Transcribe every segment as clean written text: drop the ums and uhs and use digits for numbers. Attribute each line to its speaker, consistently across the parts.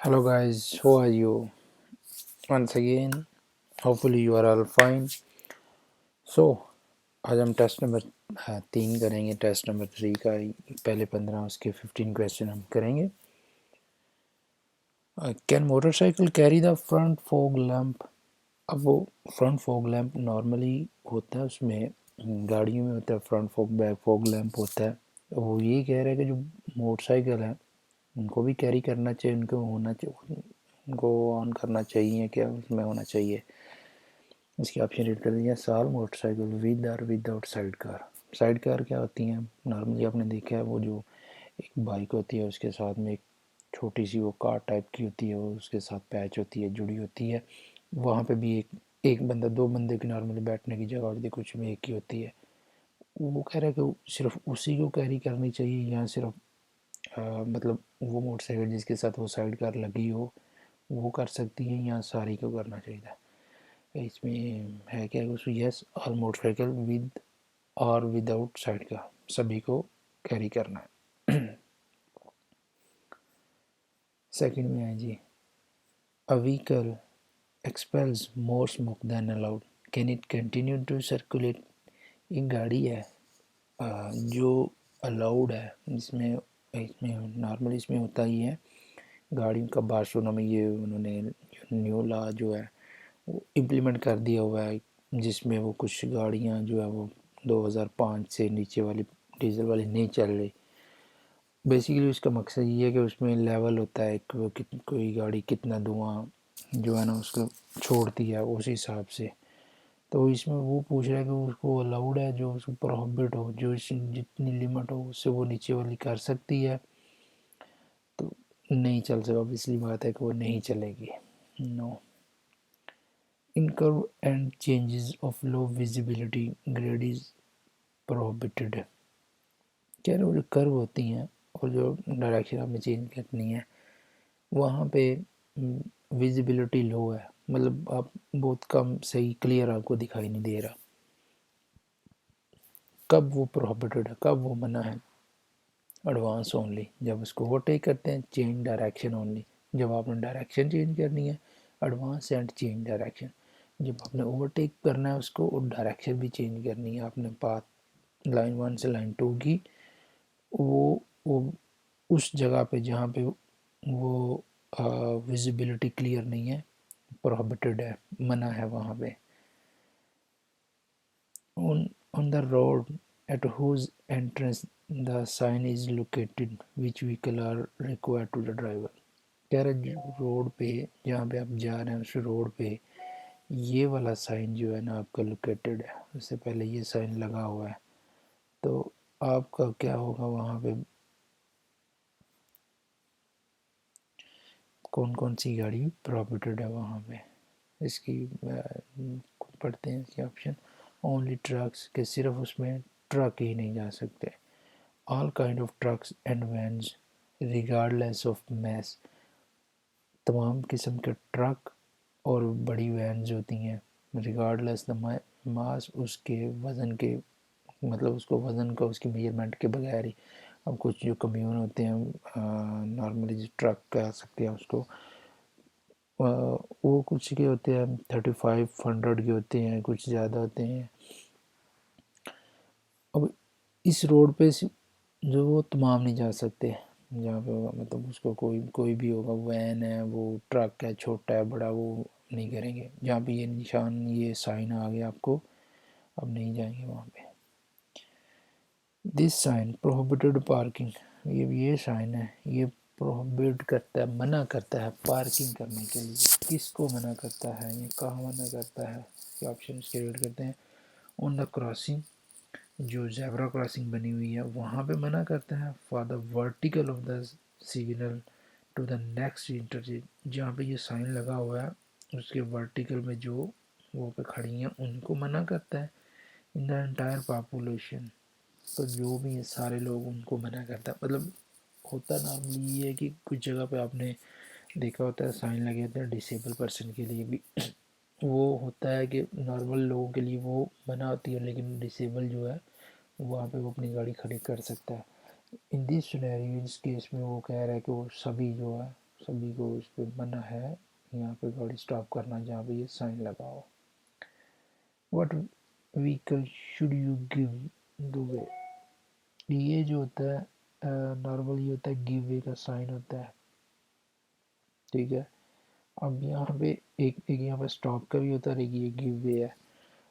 Speaker 1: Hello guys, how are you? Once again, hopefully you are all fine. So, आज हम test number 3 करेंगे। Test number 3 का पहले 15 उसके 15 क्वेश्चन हम करेंगे। Can motorcycle carry the front fog lamp? अब वो फ्रंट फॉग लैंप नॉर्मली होता है, उसमें गाड़ियों में होता है front fog, back fog lamp होता है। वो ये कह रहा है कि जो मोटरसाइकिल है उनको भी कैरी करना चाहिए, उनको होना चाहिए, उनको ऑन करना चाहिए, क्या उसमें होना चाहिए। इसकी ऑप्शन रीड कर दिया। साल मोटरसाइकिल विद और without side car. Side car क्या होती हैं? नॉर्मली आपने देखा है, वो जो एक बाइक होती है उसके साथ में एक छोटी सी वो कार टाइप की होती है, वो उसके साथ पैच होती है, जुड़ी होती है। वहाँ पे भी एक एक बंदा, दो बंदे की नॉर्मली बैठने की जगह होती है, कुछ में एक ही होती है। वो कह रहा है कि सिर्फ उसी को कैरी करनी चाहिए या सिर्फ मतलब वो मोटरसाइकिल जिसके साथ वो साइड कार लगी हो वो कर सकती है या सारी को करना चाहिए? इसमें है क्या, उसमें यस, ऑल मोटरसाइकिल विद और विदाउट साइड का सभी को कैरी करना है। सेकंड में है जी, a vehicle expels more smoke than allowed, can it continue to circulate? एक गाड़ी है जो अलाउड है, इसमें इसमें नॉर्मली इसमें होता ही है गाड़ियों का बार्सिलोना में, ये उन्होंने न्यू लॉ जो है वो इम्प्लीमेंट कर दिया हुआ है, जिसमें वो कुछ गाड़ियाँ जो है वो 2005 से नीचे वाली डीजल वाली नहीं चल रही। बेसिकली उसका मकसद ये है कि उसमें लेवल होता है कि कोई गाड़ी कितना धुआं जो है ना उसको छोड़ती है उस हिसाब से। तो इसमें वो पूछ रहा है कि उसको अलाउड है, जो उसको प्रोहिबिट हो, जो जितनी लिमिट हो उससे वो नीचे वाली कर सकती है, तो नहीं चल सका। ऑब्वियसली बात है कि वो नहीं चलेगी। No. In curve and changes of low visibility grade is prohibited. कह रहे वो जो कर्व होती हैं और जो डायरेक्शन आपने चेंज करनी है वहाँ पे विजिबिलिटी लो है, मतलब आप बहुत कम सही क्लियर आपको दिखाई नहीं दे रहा। कब वो प्रोहिबिटेड है, कब वो मना है? एडवांस ओनली, जब उसको ओवरटेक करते हैं। चेंज डायरेक्शन ओनली, जब आपने डायरेक्शन चेंज करनी है। एडवांस एंड चेंज डायरेक्शन, जब आपने ओवरटेक करना है उसको और डायरेक्शन भी चेंज करनी है, आपने पाथ लाइन 1 से लाइन 2 की, वो उस जगह पे जहाँ पे वो विजिबिलिटी क्लियर नहीं है, प्रोहिबिटेड है, मना है वहाँ पे। On the road at whose entrance the sign is located, which vehicle are required to the driver? कह रहे रोड पे जहाँ पे आप जा रहे हैं उस रोड पे ये वाला साइन जो है ना आपका लोकेटेड है, उससे पहले ये साइन लगा हुआ है, तो आपका क्या होगा वहाँ पे? कौन कौन सी गाड़ी प्रोहिबिटेड है वहाँ पे? इसकी पढ़ते हैं इसके ऑप्शन। ओनली ट्रक्स, के सिर्फ उसमें ट्रक ही नहीं जा सकते। All kind of trucks and vans regardless of mass, तमाम किस्म के ट्रक और बड़ी वैन्स होती हैं रिगार्डलेस द मास, उसके वज़न के, मतलब उसको वज़न का उसकी मेजरमेंट के बगैर ही। अब कुछ जो कम्यून होते हैं नॉर्मली जो ट्रक कह सकते हैं उसको, वो कुछ के होते हैं 3500 के होते हैं, कुछ ज़्यादा होते हैं। अब इस रोड पे जो वो तमाम नहीं जा सकते जहाँ पे होगा, मतलब उसको कोई कोई भी होगा, वैन है, वो ट्रक है, छोटा है बड़ा, वो नहीं करेंगे। जहाँ पे ये निशान, ये साइन आ गया आपको, अब नहीं जाएंगे वहाँ पे। दिस साइन प्रोहिबिटेड पार्किंग, ये साइन है, ये प्रोहिबिट करता है, मना करता है पार्किंग करने के लिए। किसको मना करता है, ये कहाँ मना करता है? ये ऑप्शन इसके रीड करते हैं। ऑन द क्रॉसिंग, जो जेब्रा क्रॉसिंग बनी हुई है वहाँ पे मना करता है। For the vertical of the signal to the next interchange, जहाँ पे ये साइन लगा हुआ है उसके वर्टिकल में जो वो पे खड़ी हैं उनको मना करता है। इन द एंटायर पॉपुलेशन, तो जो भी है सारे लोग उनको मना करता है। मतलब होता नॉर्मली ये है कि कुछ जगह पे आपने देखा होता है साइन लगे होते हैं डिसेबल पर्सन के लिए भी, वो होता है कि नॉर्मल लोगों के लिए वो मना होती है, लेकिन डिसेबल जो है वहाँ पे वो अपनी गाड़ी खड़ी कर सकता है। इन दिस सिनेरियो, इस केस में वो कह रहा है कि वो सभी जो है सभी को इस पर मना है यहाँ पे गाड़ी स्टॉप करना जहाँ पे ये साइन लगा हो। What vehicle should you give the way, ये जो होता है नॉर्मली होता है गिव वे का साइन होता है, ठीक है। अब यहाँ पे एक यहाँ पे स्टॉप का भी होता है, एक ये गिव वे है।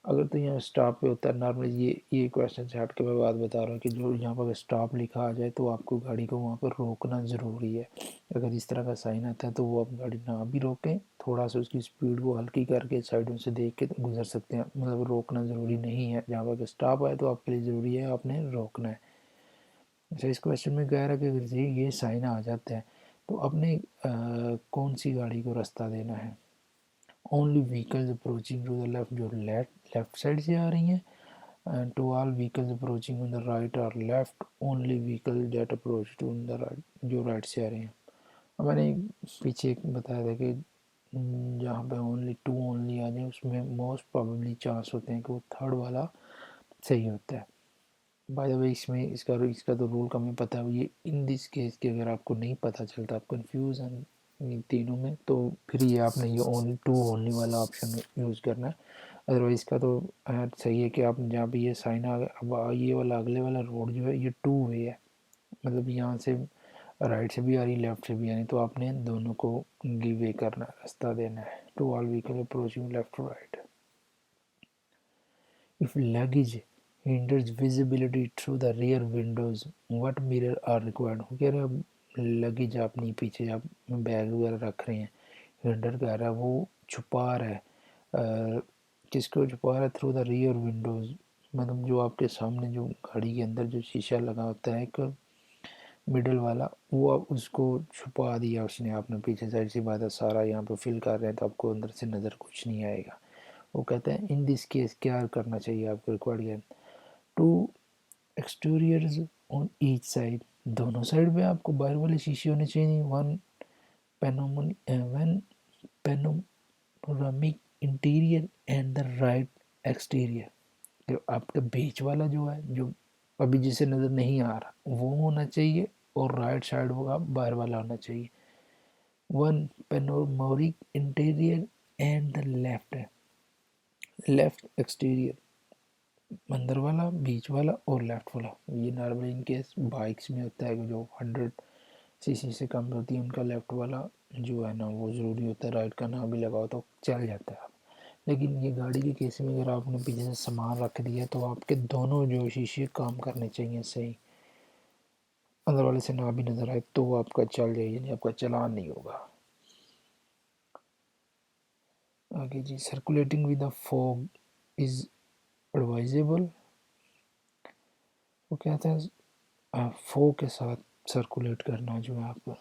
Speaker 1: अगर तो यहाँ स्टॉप पे होता है नॉर्मली, ये क्वेश्चन से हट के मैं बात बता रहा हूँ कि जो यहाँ पर स्टॉप लिखा आ जाए तो आपको गाड़ी को वहाँ पर रोकना ज़रूरी है। अगर इस तरह का साइन आता है तो वो आप गाड़ी ना भी रोकें, थोड़ा सा उसकी स्पीड को हल्की करके साइडों से देख के गुजर सकते हैं, मतलब रोकना ज़रूरी नहीं है। जहाँ पर स्टॉप आए तो आपके लिए ज़रूरी है आपने रोकना है। अच्छा, इस क्वेश्चन में कह रहा है कि अगर ये साइन आ जाता है तो अपने कौन सी गाड़ी को रास्ता देना है। Only vehicles approaching to the left, जो लेफ्ट साइड से आ रही हैं, and to all vehicles approaching on the right or left, only vehicle that approach to the right, जो राइट से आ रहे हैं। अब मैंने पीछे एक बताया था कि जहाँ पे ओनली टू ओनली आ जाए उसमें मोस्ट प्रोबेबली चांस होते हैं कि वो थर्ड वाला सही होता है। बाय द वे इसमें इसका तो रूल का हमें पता है। ये इन दिस केस के अगर आपको नहीं पता चलता, आप कंफ्यूज हैं इन तीनों में, तो फिर ये आपने ये ओनली टू ओनली वाला ऑप्शन यूज़ करना है। अदरवाइज़ का तो सही है कि आप जहाँ पे ये साइन आ गया, अब ये वाला अगले वाला रोड जो है ये टू वे है, मतलब यहाँ से राइट से भी आ रही लेफ्ट से भी आ रही, तो आपने दोनों को गिव वे करना है, रास्ता देना है। To all vehicle approaching left to right. If luggage hinders visibility through the rear windows, what mirror are required? वो कह रहा है लगेज अपनी पीछे आप बैग वगैरह रख रहे हैं, हिंडर कह रहा है वो छुपा रहा है, किसको छुपा रहा है, थ्रू द रियर विंडोज़, मतलब जो आपके सामने जो गाड़ी के अंदर जो शीशा लगा होता है एक मिडल वाला, वो आप उसको छुपा दिया उसने आपने पीछे। साइड सी बात है, सारा यहाँ पे फिल कर रहे हैं तो आपको अंदर से नज़र कुछ नहीं आएगा। वो कहते हैं इन दिस केस क्या करना चाहिए आपको, रिक्वायर्ड क्या, to exteriors on each side, दोनों साइड पे आपको बाहर वाले शीशे होने चाहिए। One panoramic interior and the right exterior, जो आपका बीच वाला जो है जो अभी जिसे नज़र नहीं आ रहा वो होना चाहिए, और राइट साइड होगा बाहर वाला होना चाहिए। One panoramic interior and the left exterior, अंदर वाला, बीच वाला और लेफ्ट वाला। ये नॉर्मली इनके बाइक्स में होता है कि जो 100 सीसी से कम होती है उनका लेफ्ट वाला जो है ना वो ज़रूरी होता है, राइट का ना भी लगाओ तो चल जाता है। लेकिन ये गाड़ी के केस में अगर आपने पीछे से सामान रख दिया तो आपके दोनों जो शीशे काम करने चाहिए सही, अंदर वाले से ना भी नज़र आए तो आपका चल जाए, यानी आपका चलान नहीं होगा। आगे जी, circulating with the fog is advisable. वो कहते हैं फॉग के साथ सर्कुलेट करना जो है आपका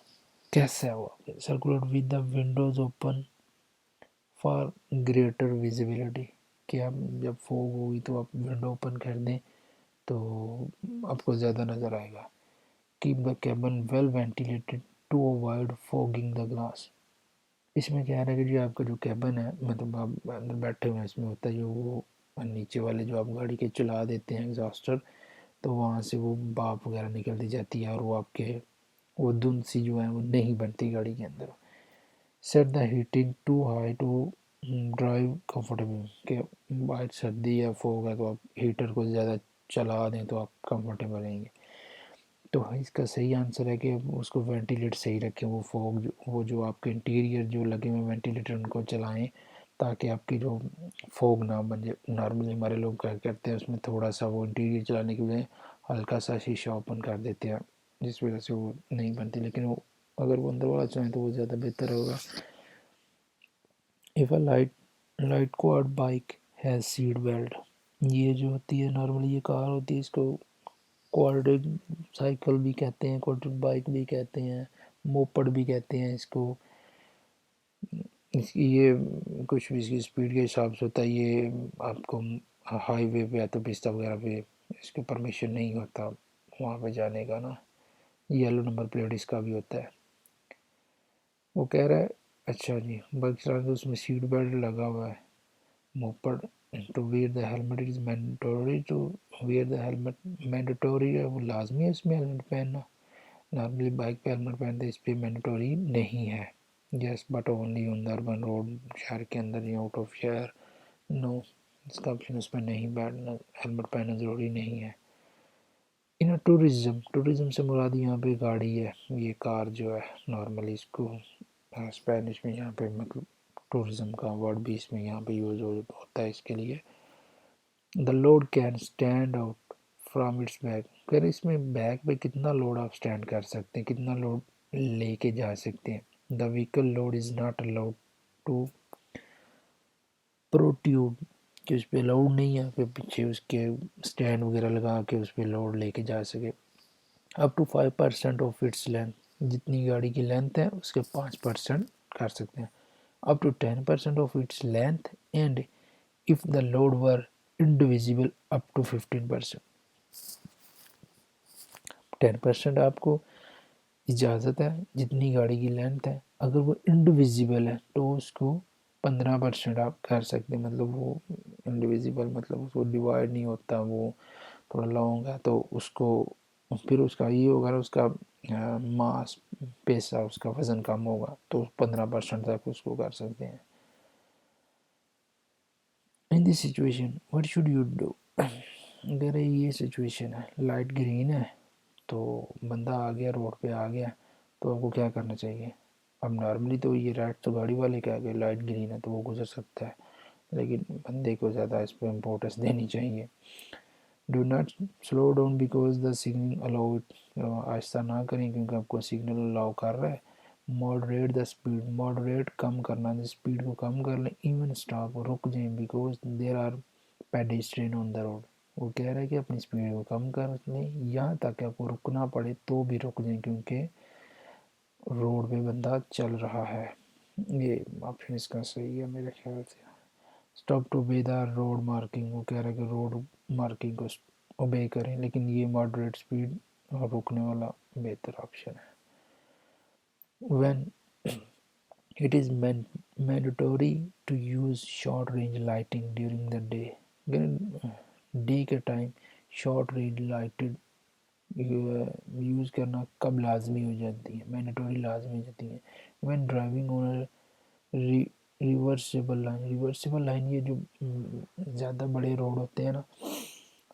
Speaker 1: कैसे है वो, circulate with the Windows open for greater visibility, कि आप जब फॉग होगी तो आप विंडो ओपन कर दें तो आपको ज़्यादा नज़र आएगा। Keep the cabin well ventilated to avoid fogging the glass, इसमें क्या है कि जो आपका जो कैबिन है, मतलब आप अंदर बैठे हुए हैं, इसमें होता है जो वो नीचे वाले जो आप गाड़ी के चला देते हैं एग्जॉस्टर, तो वहाँ से वो भाप वगैरह निकलती जाती है और वो आपके वो धुंध सी जो है वो नहीं बनती गाड़ी के अंदर। Set the heating to high to drive comfortable, के बाहर सर्दी या फॉग है तो आप हीटर को ज़्यादा चला दें तो आप कंफर्टेबल रहेंगे। तो इसका सही आंसर है कि उसको वेंटिलेट सही रखें, वो फॉग वो जो आपके इंटीरियर जो लगे हुए वेंटिलेटर उनको चलाएं ताकि आपकी जो फॉग ना बन जाए। नॉर्मली हमारे लोग क्या करते हैं उसमें थोड़ा सा वो इंटीरियर चलाने के लिए हल्का सा शीशा ओपन कर देते हैं जिस वजह से वो नहीं बनती, लेकिन वो अगर वो अंदर वाला चाहें तो वो ज़्यादा बेहतर होगा। If a light quad bike has seat belt, ये जो होती है नॉर्मली ये कार होती है, इसको क्वाड्रिक साइकिल भी कहते हैं, क्वाड्रिक बाइक भी कहते हैं, मोपड भी कहते हैं इसको। इसकी ये कुछ भी इसकी स्पीड के हिसाब से होता है, ये आपको हाईवे पे या तो पिस्ता वगैरह पे इसको परमिशन नहीं होता वहाँ पे जाने का ना। येलो नंबर प्लेट इसका भी होता है। वो कह रहा है अच्छा जी, बाइक चलाने तो उसमें सीट बेल्ट लगा हुआ है। Moped to wear the helmet is mandatory, to wear the helmet mandatory है, वो लाजमी है इसमें हेलमेट पहनना। नॉर्मली बाइक पे हेलमेट पहनते, इस पर मैंडेटरी नहीं है। Yes but only on the urban road, शहर के अंदर या आउट ऑफ शहर नो, इसका ऑप्शन उसमें नहीं, बैठना हेलमेट पहनना ज़रूरी नहीं है। इन टूरिज़्म, टूरिज़्म से मुराद यहाँ पे गाड़ी है, ये कार जो है नॉर्मली इसको स्पेनिश में यहाँ पे मतलब टूरिज़्म का वर्ड भी इसमें यहाँ पे यूज़ होता है इसके लिए। The load can stand out from its bag, अगर इसमें बैग पे कितना लोड आप स्टैंड कर सकते हैं, कितना लोड लेके जा सकते हैं। The vehicle load is not allowed to protrude, कि उस पर लोड नहीं है, फिर पीछे उसके स्टैंड वगैरह लगा के उस पर लोड लेके जा सके। Up to 5% of its length, जितनी गाड़ी की लेंथ है उसके 5% कर सकते हैं। Up to 10% of its length and if the load were indivisible up to 15%। 10% आपको इजाज़त है जितनी गाड़ी की लेंथ है, अगर वो इंडिविजिबल है तो उसको 15% आप कर सकते हैं। मतलब वो इंडिविजिबल मतलब उसको डिवाइड नहीं होता, वो थोड़ा लॉन्ग है तो उसको फिर उसका ये होगा ना, उसका मास पैसा उसका वज़न कम होगा तो 15% तक उसको कर सकते हैं। In this situation what should you do, अगर ये सिचुएशन है, लाइट ग्रीन है तो बंदा आ गया, रोड पे आ गया, तो आपको क्या करना चाहिए। अब नॉर्मली तो ये रेड तो गाड़ी वाले कह गए, लाइट ग्रीन है तो वो गुजर सकता है, लेकिन बंदे को ज़्यादा इस पर इम्पोर्टेंस देनी चाहिए। Do not slow down because the signal allow it, आहिस्ता ना करें क्योंकि आपको सिग्नल अलाउ कर रहा है। मॉडरेट द स्पीड, मॉडरेट कम करना, स्पीड को कम कर लें। इवन स्टॉप, रुक जाएं because there are pedestrian on the road, वो कह रहा है कि अपनी स्पीड को कम कर लें, यहाँ तक आपको रुकना पड़े तो भी रुक जाएं क्योंकि रोड पे बंदा चल रहा है। ये ऑप्शन इसका सही है मेरे ख्याल से। Stop to obey the road marking, वो कह रहा है कि रोड मार्किंग को ओबे करें, लेकिन ये मॉडरेट स्पीड और रुकने वाला बेहतर ऑप्शन है। When it is mandatory to use short range lighting during the day, day के time short range lighted use करना कब लाजमी हो जाती है, मैंडेटरी लाजमी हो जाती है। When driving on reversible line, reversible line ये जो ज़्यादा बड़े रोड होते हैं ना,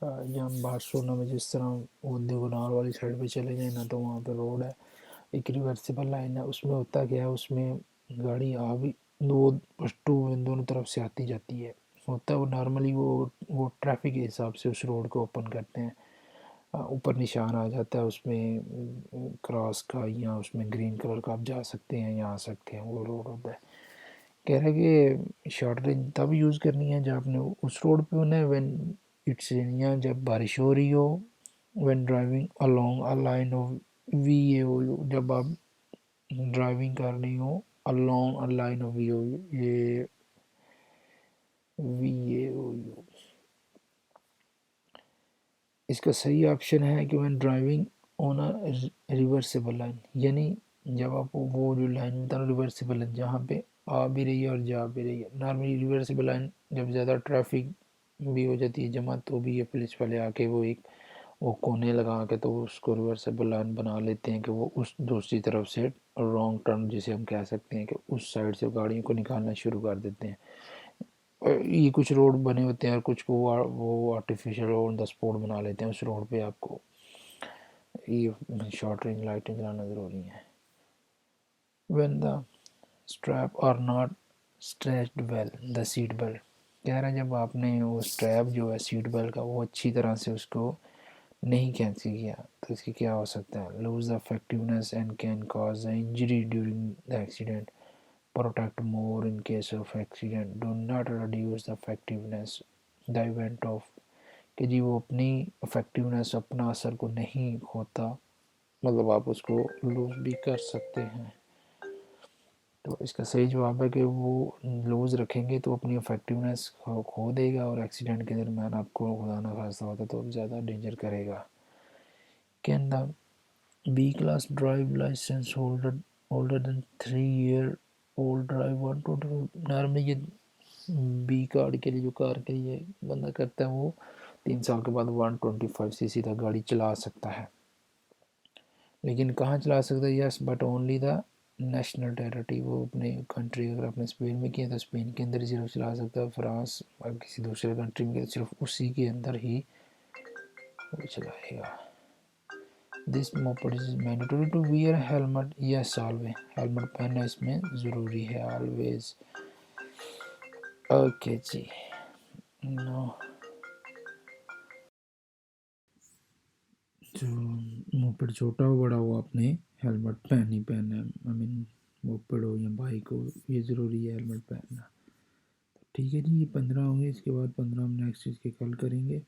Speaker 1: जहाँ बार्सिलोना में जिस तरह वो दिगुनार वाली साइड पे चले जाए ना तो वहाँ पे रोड है, एक रिवर्सिबल लाइन है, उसमें होता क्या है, उसमें गाड़ी आ भी दो पट्टू दोनों तरफ से आती जाती है, होता है वो नॉर्मली वो ट्रैफिक के हिसाब से उस रोड को ओपन करते हैं। ऊपर निशान आ जाता है उसमें क्रॉस का, या उसमें ग्रीन कलर का, आप जा सकते हैं या आ सकते हैं, वो रोड होता है। कह रहा है कि शॉर्ट रेंज तब यूज़ करनी है जब आपने उस रोड पे होना है, व्हेन इट्स रेन, या जब बारिश हो रही हो। When driving along a line of V A O U, जब आप ड्राइविंग कर रही हो along a line of V O U, ये वी ए ओ यू, इसका सही ऑप्शन है कि when driving on a reversible line, यानी जब आप वो जो लाइन बता रहा रिवर्सिबल है, जहाँ पे आ भी रही है और जा भी रही है। नॉर्मली रिवर्सिबल लाइन जब ज़्यादा ट्रैफिक भी हो जाती है जमा, तो भी ये पुलिस वाले आके वो कोने लगा के तो उसको रिवर्सिबल लाइन बना लेते हैं कि वो उस दूसरी तरफ से रॉन्ग टर्न जिसे हम कह सकते हैं कि उस साइड से गाड़ियों को निकालना शुरू कर देते हैं। ये कुछ रोड बने होते हैं और कुछ को वो आर्टिफिशियल ऑन द स्पॉट बना लेते हैं, उस रोड पे आपको ये शॉर्ट रेंज लाइटें चलाना ज़रूरी है। When the strap are not stretched well the seat belt, कह रहा है जब आपने वो स्ट्रैप जो है सीट बेल्ट का वो अच्छी तरह से उसको नहीं कैंसिल किया तो इसकी क्या हो सकता है। Lose the effectiveness and can cause the injury during the accident, protect more in case of accident, do not reduce the effectiveness the event of, कि जी वो अपनी इफेक्टिवनेस अपना असर को नहीं खोता, मतलब आप उसको लूज भी कर सकते हैं। तो इसका सही जवाब है कि वो लूज रखेंगे तो अपनी इफेक्टिवनेस खो देगा और एक्सीडेंट के दरमियान आपको खुदा ना खास्ता होता तो ज़्यादा डेंजर करेगा। Can the B class drive license holder then 3 year old drive 125, normally ये बी कार्ड के लिए जो कार के लिए बंदा करता है वो 3 साल के बाद 125 सीसी तक गाड़ी चला सकता है। लेकिन कहाँ चला सकता है? Yes, but only the national territory, वो अपने कंट्री, अगर आपने स्पेन में किया तो स्पेन के अंदर ही सिर्फ चला सकता है। फ्रांस और किसी दूसरे कंट्री में किया तो सिर्फ उसी के अंदर ही वो चलाएगा। This moped is mandatory to wear helmet, yes always, helmet पहनना इसमें ज़रूरी है ऑलवेज। ओके जी, नो जो मोपेड छोटा हो बड़ा हो आपने हेलमेट पहन ही पहनना है। आई मीन मोपेड हो या बाइक हो, ये ज़रूरी है हेलमेट पहनना। ठीक है जी, ये 15 होंगे, इसके बाद 15 हम नेक्स्ट चीज़ के कल करेंगे।